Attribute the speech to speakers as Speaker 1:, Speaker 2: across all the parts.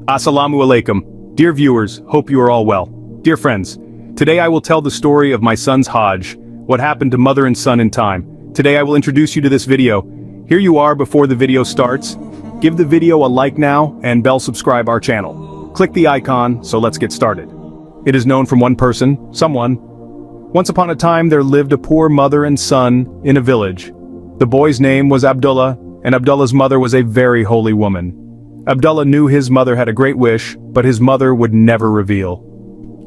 Speaker 1: Assalamu alaikum. Dear viewers, hope you are all well. Dear friends, today I will tell the story of my son's Hajj, what happened to mother and son in time. Today I will introduce you to this video. Here you are before the video starts. Give the video a like now and bell subscribe our channel. Click the icon, so let's get started. It is known from one person, someone. Once upon a time there lived a poor mother and son in a village. The boy's name was Abdullah, and Abdullah's mother was a very holy woman. Abdullah knew his mother had a great wish, but his mother would never reveal.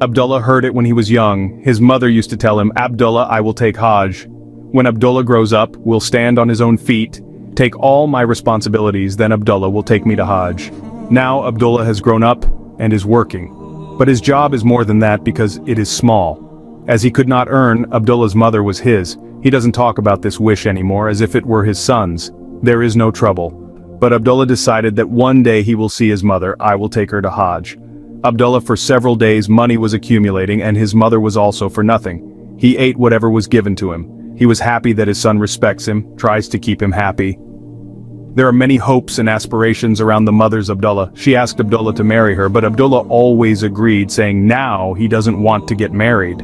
Speaker 1: Abdullah heard it when he was young. His mother used to tell him, "Abdullah, I will take Hajj. When Abdullah grows up, will stand on his own feet, take all my responsibilities, then Abdullah will take me to Hajj." Now Abdullah has grown up and is working. But his job is more than that because it is small. As he could not earn, Abdullah's mother was his. He doesn't talk about this wish anymore as if it were his son's. There is no trouble. But Abdullah decided that one day he will see his mother. I will take her to Hajj. Abdullah, for several days money was accumulating and his mother was also for nothing. He ate whatever was given to him. He was happy that his son respects him, tries to keep him happy. There are many hopes and aspirations around the mother's Abdullah. She asked Abdullah to marry her, but Abdullah always agreed, saying now he doesn't want to get married.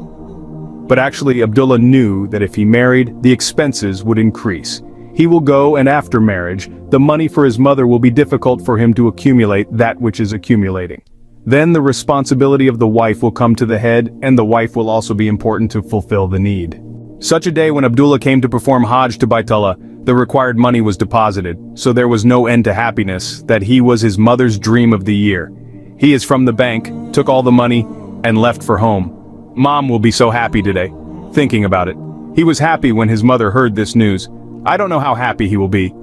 Speaker 1: But actually Abdullah knew that if he married, the expenses would increase. He will go, and after marriage, the money for his mother will be difficult for him to accumulate that which is accumulating. Then the responsibility of the wife will come to the head, and the wife will also be important to fulfill the need. Such a day when Abdullah came to perform Hajj to Baitullah, the required money was deposited, so there was no end to happiness, that he was his mother's dream of the year. He is from the bank, took all the money, and left for home. Mom will be so happy today, thinking about it. He was happy when his mother heard this news. I don't know how happy he will be.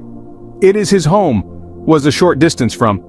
Speaker 1: It is his home, was a short distance from.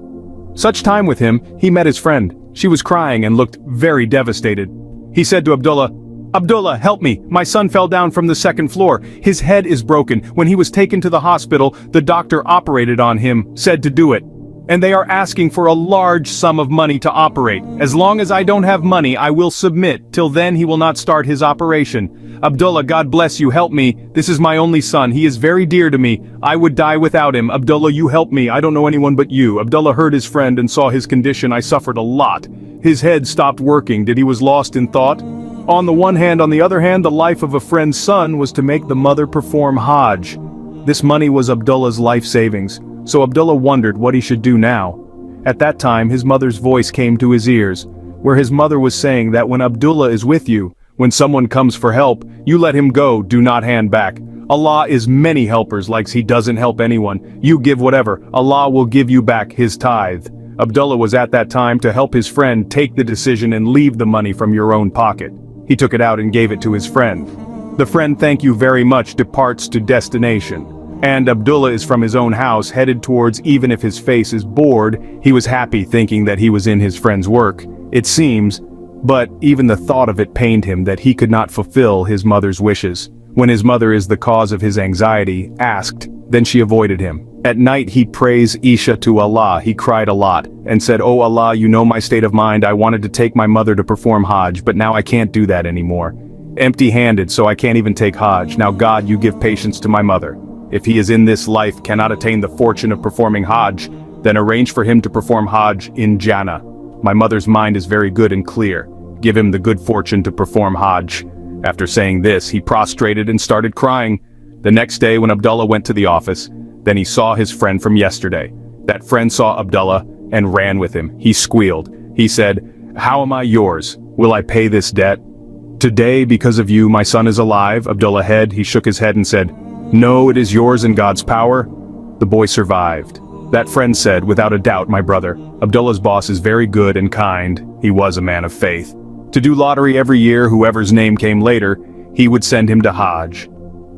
Speaker 1: Such time with him, he met his friend. She was crying and looked very devastated. He said to Abdullah, "Abdullah, help me, my son fell down from the second floor. His head is broken. When he was taken to the hospital, the doctor operated on him, said to do it. And they are asking for a large sum of money to operate. As long as I don't have money, I will submit. Till then he will not start his operation. Abdullah, God bless you, help me. This is my only son. He is very dear to me. I would die without him. Abdullah, you help me. I don't know anyone but you." Abdullah heard his friend and saw his condition. "I suffered a lot." His head stopped working. Did he was lost in thought? On the one hand, on the other hand, the life of a friend's son was to make the mother perform Hajj. This money was Abdullah's life savings. So Abdullah wondered what he should do now. At that time his mother's voice came to his ears, where his mother was saying that when Abdullah is with you, when someone comes for help, you let him go, do not hand back. Allah is many helpers, like he doesn't help anyone. You give whatever, Allah will give you back his tithe. Abdullah was at that time to help his friend take the decision and leave the money from your own pocket. He took it out and gave it to his friend. The friend, "Thank you very much," departs to destination. And Abdullah is from his own house headed towards, even if his face is bored, he was happy thinking that he was in his friend's work, it seems, but even the thought of it pained him that he could not fulfill his mother's wishes. When his mother is the cause of his anxiety, asked, then she avoided him. At night he prays Isha to Allah. He cried a lot, and said, "Oh Allah, you know my state of mind. I wanted to take my mother to perform Hajj, but now I can't do that anymore. Empty-handed, so I can't even take Hajj. Now God, you give patience to my mother. If he is in this life cannot attain the fortune of performing Hajj, then arrange for him to perform Hajj in Jannah. My mother's mind is very good and clear. Give him the good fortune to perform Hajj." After saying this, he prostrated and started crying. The next day when Abdullah went to the office, then he saw his friend from yesterday. That friend saw Abdullah and ran with him. He squealed. He said, "How am I yours? Will I pay this debt? Today, because of you, my son is alive." Abdullah he shook his head and said, "No, it is yours in God's power." The boy survived. That friend said, "Without a doubt, my brother, Abdullah's boss is very good and kind. He was a man of faith. To do lottery every year, whoever's name came later, he would send him to Hajj.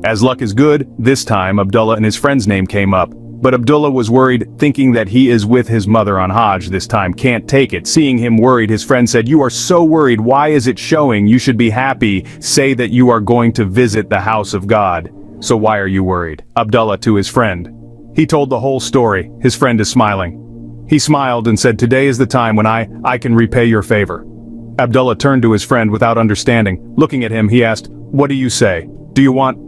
Speaker 1: As luck is good, this time Abdullah and his friend's name came up. But Abdullah was worried, thinking that he is with his mother on Hajj this time, can't take it. Seeing him worried, his friend said, "You are so worried, why is it showing? You should be happy. Say that you are going to visit the house of God. So why are you worried?" Abdullah to his friend. He told the whole story. His friend is smiling. He smiled and said, "Today is the time when I can repay your favor." Abdullah turned to his friend without understanding. Looking at him, he asked, "What do you say? Do you want?"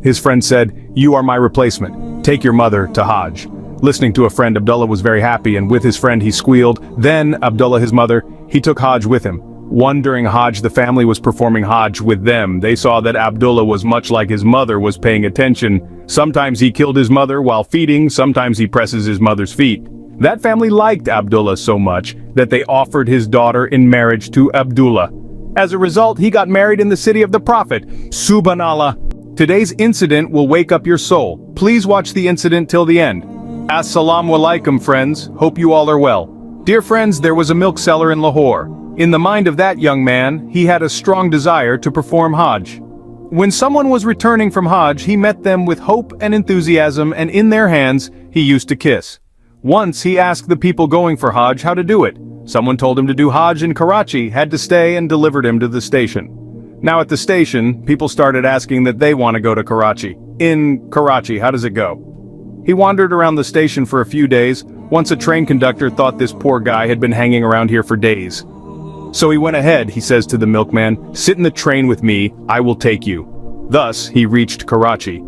Speaker 1: His friend said, "You are my replacement. Take your mother to Hajj." Listening to a friend, Abdullah was very happy, and with his friend he squealed. Then, Abdullah, his mother, he took Hajj with him. One during Hajj, the family was performing Hajj with them. They saw that Abdullah was much like his mother was paying attention. Sometimes he killed his mother while feeding, sometimes he presses his mother's feet. That family liked Abdullah so much that they offered his daughter in marriage to Abdullah. As a result, he got married in the city of the Prophet. Subhanallah. Today's incident will wake up your soul. Please watch the incident till the end. Assalamu alaikum, friends. Hope you all are well. Dear friends, there was a milk seller in Lahore. In the mind of that young man, he had a strong desire to perform Hajj. When someone was returning from Hajj, he met them with hope and enthusiasm, and in their hands, he used to kiss. Once he asked the people going for Hajj how to do it. Someone told him to do Hajj in Karachi, had to stay, and delivered him to the station. Now at the station, people started asking that they want to go to Karachi. In Karachi, how does it go? He wandered around the station for a few days. Once a train conductor thought this poor guy had been hanging around here for days. So he went ahead, he says to the milkman, "Sit in the train with me, I will take you." Thus, he reached Karachi.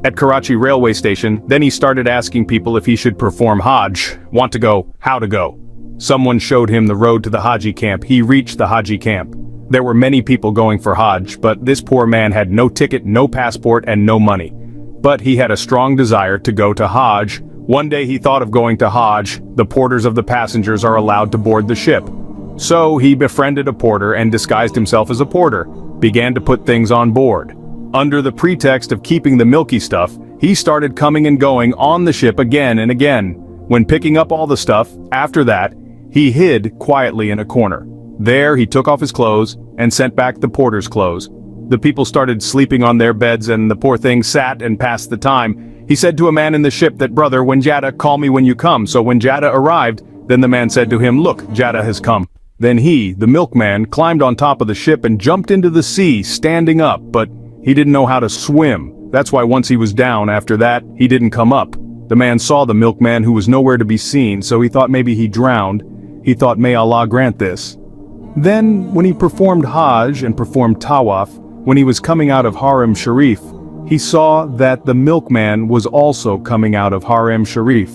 Speaker 1: At Karachi railway station, then he started asking people if he should perform Hajj, want to go, how to go. Someone showed him the road to the Haji camp. He reached the Haji camp. There were many people going for Hajj, but this poor man had no ticket, no passport, and no money. But he had a strong desire to go to Hajj. One day he thought of going to Hajj. The porters of the passengers are allowed to board the ship. So he befriended a porter and disguised himself as a porter, began to put things on board. Under the pretext of keeping the milky stuff, he started coming and going on the ship again and again. When picking up all the stuff, after that, he hid quietly in a corner. There he took off his clothes and sent back the porter's clothes. The people started sleeping on their beds and the poor thing sat and passed the time. He said to a man in the ship that, "Brother, when Jada, call me when you come." So when Jada arrived, then the man said to him, "Look, Jada has come." Then he, the milkman, climbed on top of the ship and jumped into the sea, standing up, but he didn't know how to swim. That's why once he was down, after that, he didn't come up. The man saw the milkman who was nowhere to be seen, so he thought maybe he drowned. He thought, may Allah grant this. Then, when he performed Hajj and performed Tawaf, when he was coming out of Haram Sharif, he saw that the milkman was also coming out of Haram Sharif.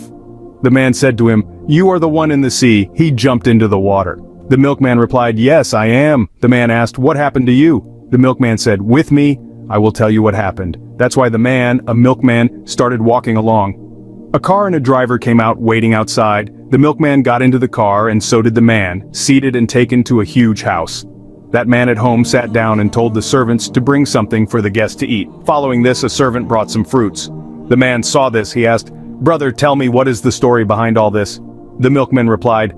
Speaker 1: The man said to him, "You are the one in the sea." He jumped into the water. The milkman replied, "Yes, I am." The man asked, "What happened to you?" The milkman said, "With me, I will tell you what happened." That's why the man, a milkman, started walking along. A car and a driver came out waiting outside. The milkman got into the car and so did the man, seated and taken to a huge house. That man at home sat down and told the servants to bring something for the guest to eat. Following this, a servant brought some fruits. The man saw this. He asked, "Brother, tell me, what is the story behind all this?" The milkman replied,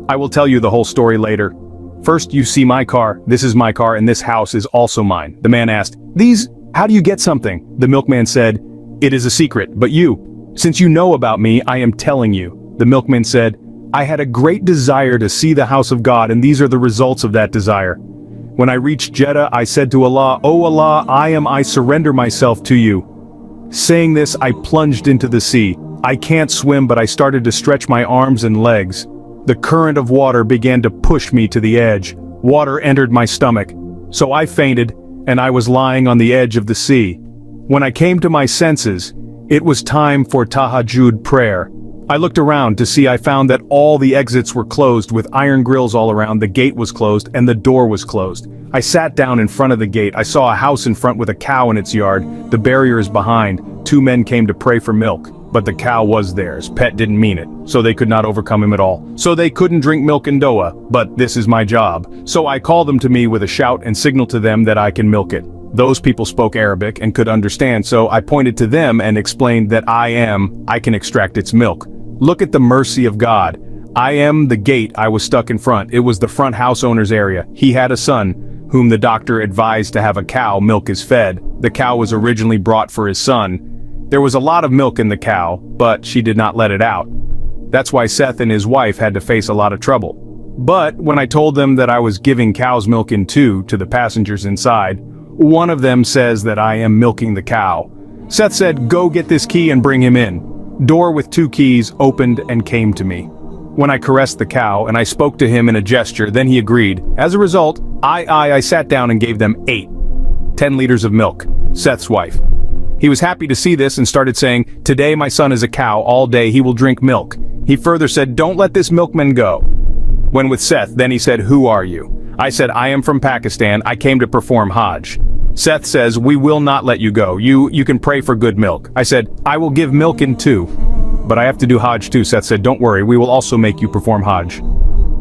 Speaker 1: "I will tell you the whole story later. First, you see my car, this is my car, and this house is also mine." The man asked, "How do you get something?" The milkman said, "It is a secret, but you, since you know about me, I am telling you." The milkman said, "I had a great desire to see the house of God, and these are the results of that desire. When I reached Jeddah, I said to Allah, 'O Allah, I surrender myself to you.' Saying this, I plunged into the sea. I can't swim, but I started to stretch my arms and legs. The current of water began to push me to the edge. Water entered my stomach. So I fainted, and I was lying on the edge of the sea. When I came to my senses, it was time for tahajjud prayer. I looked around to see. I found that all the exits were closed with iron grills all around. The gate was closed and the door was closed. I sat down in front of the gate. I saw a house in front with a cow in its yard. The barrier is behind. 2 men came to pray for milk. But the cow was theirs. Pet didn't mean it, so they could not overcome him at all. So they couldn't drink milk in Doha, but this is my job. So I call them to me with a shout and signal to them that I can milk it. Those people spoke Arabic and could understand, so I pointed to them and explained that I can extract its milk. Look at the mercy of God. I am the gate. I was stuck in front. It was the front house owner's area. He had a son, whom the doctor advised to have a cow milk his fed. The cow was originally brought for his son. There was a lot of milk in the cow, but she did not let it out. That's why Seth and his wife had to face a lot of trouble. But when I told them that I was giving cow's milk in 2 to the passengers inside, one of them says that I am milking the cow. Seth said, "Go get this key and bring him in." Door with 2 keys opened and came to me. When I caressed the cow and I spoke to him in a gesture, then he agreed. As a result, I sat down and gave them 10 liters of milk. Seth's wife. He was happy to see this and started saying, "Today my son is a cow, all day he will drink milk." He further said, "Don't let this milkman go." When with Seth, then he said, "Who are you?" I said, "I am from Pakistan, I came to perform Hajj." Seth says, "We will not let you go, you can pray for good milk." I said, "I will give milk in too. But I have to do Hajj too." Seth said, "Don't worry, we will also make you perform Hajj."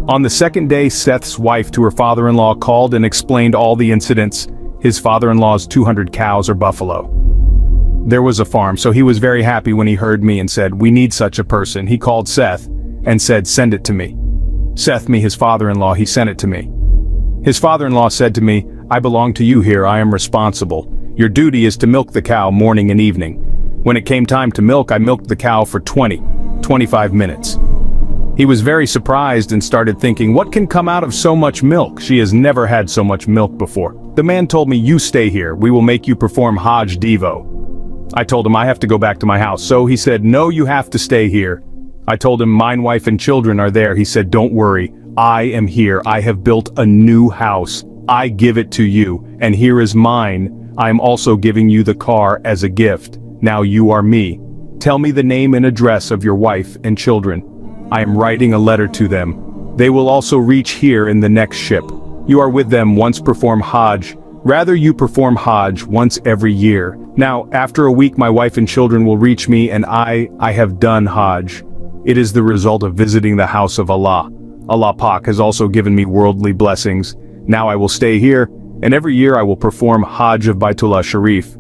Speaker 1: On the second day, Seth's wife to her father-in-law called and explained all the incidents. His father-in-law's 200 cows or buffalo. There was a farm, so he was very happy when he heard me and said, "We need such a person." He called Seth and said, "Send it to me." Seth, me his father-in-law, he sent it to me. His father-in-law said to me, "I belong to you here, I am responsible. Your duty is to milk the cow morning and evening." When it came time to milk, I milked the cow for 25 minutes. He was very surprised and started thinking, what can come out of so much milk? She has never had so much milk before. The man told me, "You stay here, we will make you perform Hajj Devo." I told him I have to go back to my house, so he said, "No, you have to stay here." I told him mine wife and children are there. He said, "Don't worry, I am here, I have built a new house. I give it to you, and here is mine. I am also giving you the car as a gift. Now you are me. Tell me the name and address of your wife and children. I am writing a letter to them. They will also reach here in the next ship. You are with them once perform Hajj. Rather you perform Hajj once every year. Now, after a week my wife and children will reach me and I have done Hajj. It is the result of visiting the house of Allah. Allah Pak has also given me worldly blessings. Now I will stay here, and every year I will perform Hajj of Baitullah Sharif."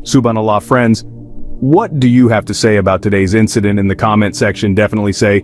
Speaker 1: Subhanallah, friends. What do you have to say about today's incident in the comment section? Definitely say,